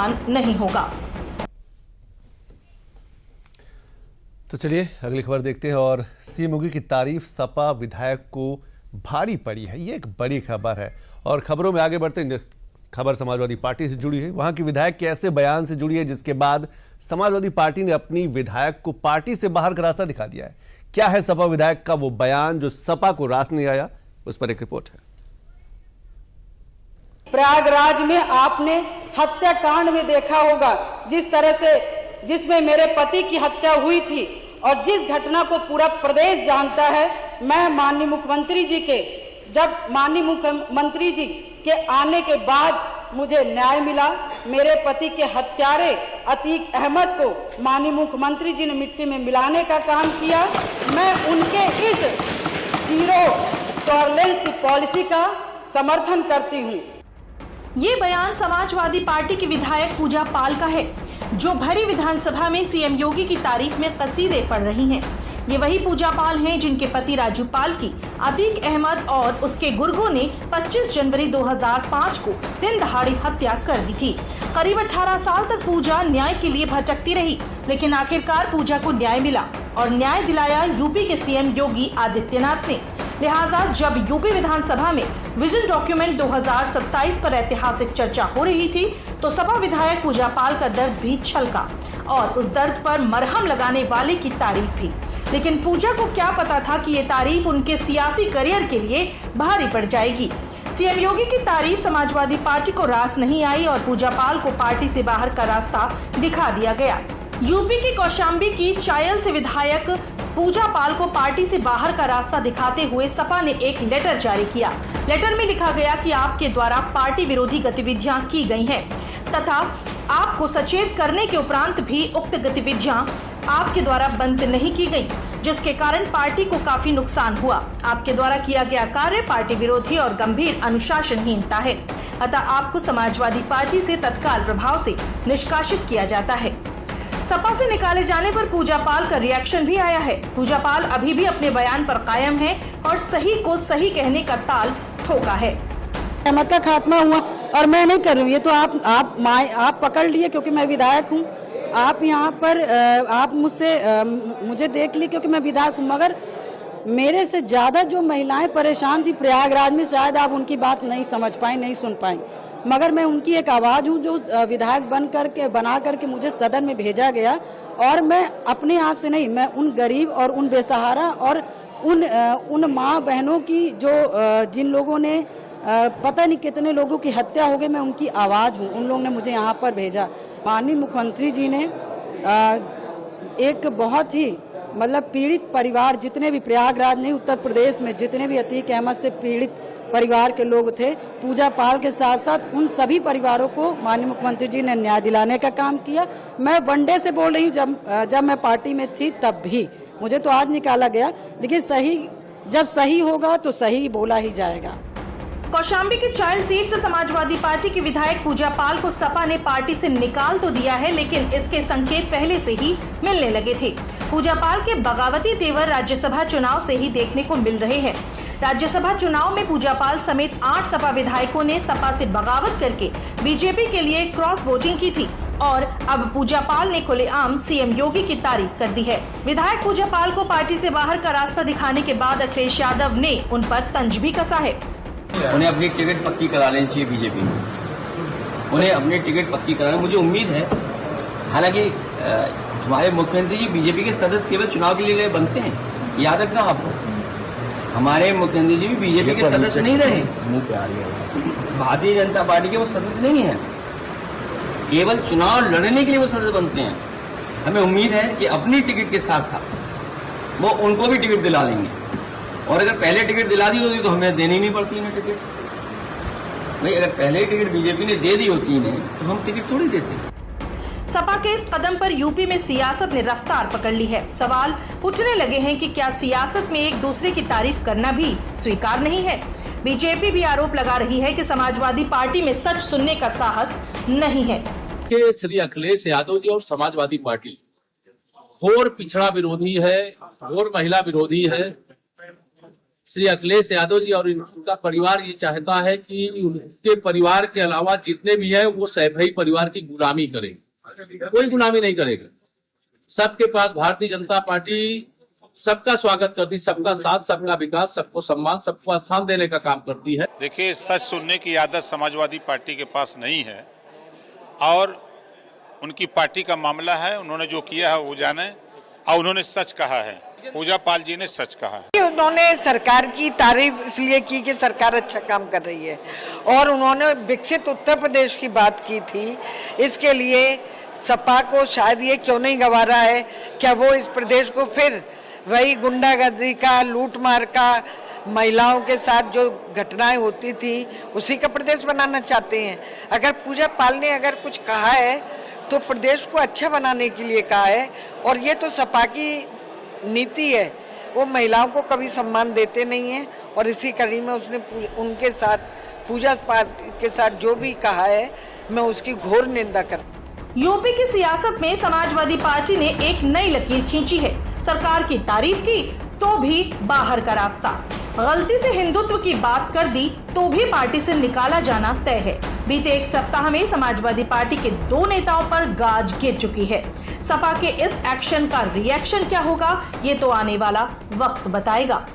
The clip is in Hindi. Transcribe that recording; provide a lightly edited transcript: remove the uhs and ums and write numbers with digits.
नुकसान नहीं होगा। तो चलिए अगली खबर देखते हैं। और सीएम योगी की तारीफ सपा विधायक को भारी पड़ी है, ये एक बड़ी खबर है। और खबरों में आगे बढ़ते हैं, खबर समाजवादी पार्टी से जुड़ी है। वहां की विधायक के ऐसे बयान से जुड़ी है जिसके बाद समाजवादी पार्टी ने अपनी विधायक को पार्टी से बाहर का रास्ता दिखा दिया है। क्या है सपा विधायक का वो बयान जो सपा को रास नहीं आया, उस पर एक रिपोर्ट है। प्रयागराज में आपने हत्याकांड में देखा होगा जिस तरह से, जिसमें मेरे पति की हत्या हुई थी और जिस घटना को पूरा प्रदेश जानता है। मैं माननीय मुख्यमंत्री जी के, जब माननीय मुख्यमंत्री जी के आने के बाद मुझे न्याय मिला। मेरे पति के हत्यारे अतीक अहमद को माननीय मुख्यमंत्री जी ने मिट्टी में मिलाने का काम किया। मैं उनके इस जीरो टॉलरेंस की पॉलिसी का समर्थन करती हूँ। ये बयान समाजवादी पार्टी की विधायक पूजा पाल का है, जो भरी विधानसभा में सीएम योगी की तारीफ में कसीदे पढ़ रही हैं। ये वही पूजा पाल हैं जिनके पति राजू पाल की अतीक अहमद और उसके गुर्गों ने 25 जनवरी 2005 को दिन दहाड़े हत्या कर दी थी। करीब 18 साल तक पूजा न्याय के लिए भटकती रही, लेकिन आखिरकार पूजा को न्याय मिला और न्याय दिलाया यूपी के सीएम योगी आदित्यनाथ ने। लिहाजा जब यूपी विधानसभा में विजन डॉक्यूमेंट 2027 पर ऐतिहासिक चर्चा हो रही थी तो सपा विधायक पूजा पाल का दर्द भी छलका और उस दर्द पर मरहम लगाने वाले की तारीफ भी। लेकिन पूजा को क्या पता था कि ये तारीफ उनके सियासी करियर के लिए भारी पड़ जाएगी। सीएम योगी की तारीफ समाजवादी पार्टी को रास नहीं आई और पूजा पाल को पार्टी से बाहर का रास्ता दिखा दिया गया। यूपी के कौशाम्बी की चायल से विधायक पूजा पाल को पार्टी से बाहर का रास्ता दिखाते हुए सपा ने एक लेटर जारी किया। लेटर में लिखा गया कि आपके द्वारा पार्टी विरोधी गतिविधियां की गई हैं तथा आपको सचेत करने के उपरांत भी उक्त गतिविधियां आपके द्वारा बंद नहीं की गई, जिसके कारण पार्टी को काफी नुकसान हुआ। आपके द्वारा किया गया कार्य पार्टी विरोधी और गंभीर अनुशासनहीनता है, अतः आपको समाजवादी पार्टी से तत्काल प्रभाव से निष्कासित किया जाता है। सपा से निकाले जाने पर पूजा पाल का रिएक्शन भी आया है। पूजा पाल अभी भी अपने बयान पर कायम है और सही को सही कहने का ताल ठोका है। अहमद का खात्मा हुआ और मैं नहीं कर रही हूँ, ये तो आप पकड़ लिए क्योंकि मैं विधायक हूँ। आप यहाँ पर आप मुझे देख ली क्योंकि मैं विधायक हूँ, मगर मेरे से ज्यादा जो महिलाएं परेशान थी प्रयागराज में, शायद आप उनकी बात नहीं समझ पाए, नहीं सुन पाए, मगर मैं उनकी एक आवाज हूँ जो विधायक बना करके मुझे सदन में भेजा गया। और मैं अपने आप से नहीं, मैं उन गरीब और उन बेसहारा और उन माँ बहनों की जो जिन लोगों ने पता नहीं कितने लोगों की हत्या हो गई, मैं उनकी आवाज हूँ। उन लोगों ने मुझे यहाँ पर भेजा। माननीय मुख्यमंत्री जी ने एक बहुत ही मतलब पीड़ित परिवार, जितने भी प्रयागराज नहीं उत्तर प्रदेश में जितने भी अतीक अहमद से पीड़ित परिवार के लोग थे, पूजा पाल के साथ साथ उन सभी परिवारों को माननीय मुख्यमंत्री जी ने न्याय दिलाने का काम किया। मैं वनडे से बोल रही हूँ, जब मैं पार्टी में थी तब भी मुझे तो आज निकाला गया। देखिए, सही जब सही होगा तो सही बोला ही जाएगा। कौशाम्बी की चायल सीट से समाजवादी पार्टी की विधायक पूजा पाल को सपा ने पार्टी से निकाल तो दिया है, लेकिन इसके संकेत पहले से ही मिलने लगे थे। पूजा पाल के बगावती तेवर राज्यसभा चुनाव से ही देखने को मिल रहे हैं। राज्यसभा चुनाव में पूजा पाल समेत 8 सपा विधायकों ने सपा से बगावत करके बीजेपी के लिए क्रॉस वोटिंग की थी और अब पूजा पाल ने खुलेआम सीएम योगी की तारीफ कर दी है। विधायक पूजा पाल को पार्टी से बाहर का रास्ता दिखाने के बाद अखिलेश यादव ने उन पर तंज भी कसा है। उन्हें अपनी टिकट पक्की करा लेनी चाहिए बीजेपी में, उन्हें अपनी टिकट पक्की कराना। मुझे उम्मीद है, हालांकि हमारे मुख्यमंत्री जी बीजेपी के सदस्य केवल चुनाव के लिए बनते हैं, याद रखना आपको। हमारे मुख्यमंत्री जी भी बीजेपी के सदस्य नहीं रहे, भारतीय जनता पार्टी के वो सदस्य नहीं है, केवल चुनाव लड़ने के लिए वो सदस्य बनते हैं। हमें उम्मीद है कि अपनी टिकट के साथ साथ वो उनको भी टिकट दिला देंगे, और अगर पहले टिकट दिला दी होती तो हमें देनी नहीं पड़ती इन्हें टिकट। भाई, अगर पहले टिकट बीजेपी ने दे दी होती इन्हें तो हम टिकट थोड़ी देते। सपा के इस कदम पर यूपी में सियासत ने रफ्तार पकड़ ली है। सवाल उठने लगे हैं कि क्या सियासत में एक दूसरे की तारीफ करना भी स्वीकार नहीं है। बीजेपी भी आरोप लगा रही है कि समाजवादी पार्टी में सच सुनने का साहस नहीं है। श्री अखिलेश यादव जी और समाजवादी पार्टी घोर पिछड़ा विरोधी है, घोर महिला विरोधी है, श्री अखिलेश यादव जी और उनका परिवार ये चाहता है कि उनके परिवार के अलावा जितने भी हैं वो सैफई परिवार की गुलामी करेंगे। कोई गुलामी नहीं करेगा। सबके पास भारतीय जनता पार्टी सबका स्वागत करती, सबका साथ, सबका विकास, सबको सम्मान, सबको स्थान देने का काम करती है। देखिए, सच सुनने की आदत समाजवादी पार्टी के पास नहीं है और उनकी पार्टी का मामला है। उन्होंने जो किया है वो जाने, और उन्होंने सच कहा है। पूजा पाल जी ने सच कहा है। उन्होंने सरकार की तारीफ इसलिए की कि सरकार अच्छा काम कर रही है, और उन्होंने विकसित उत्तर प्रदेश की बात की थी। इसके लिए सपा को शायद ये क्यों नहीं गवा रहा है, क्या वो इस प्रदेश को फिर वही गुंडागर्दी का, लूटमार का, महिलाओं के साथ जो घटनाएं होती थी उसी का प्रदेश बनाना चाहते हैं। अगर पूजा पाल ने अगर कुछ कहा है तो प्रदेश को अच्छा बनाने के लिए कहा है, और ये तो सपा की नीति है। वो महिलाओं को कभी सम्मान देते नहीं है, और इसी कड़ी में उसने उनके साथ, पूजा पाल के साथ जो भी कहा है, मैं उसकी घोर निंदा करती हूं। यूपी की सियासत में समाजवादी पार्टी ने एक नई लकीर खींची है। सरकार की तारीफ की तो भी बाहर का रास्ता, गलती से हिंदुत्व की बात कर दी तो भी पार्टी से निकाला जाना तय है। बीते एक सप्ताह में समाजवादी पार्टी के 2 नेताओं पर गाज गिर चुकी है। सपा के इस एक्शन का रिएक्शन क्या होगा, ये तो आने वाला वक्त बताएगा।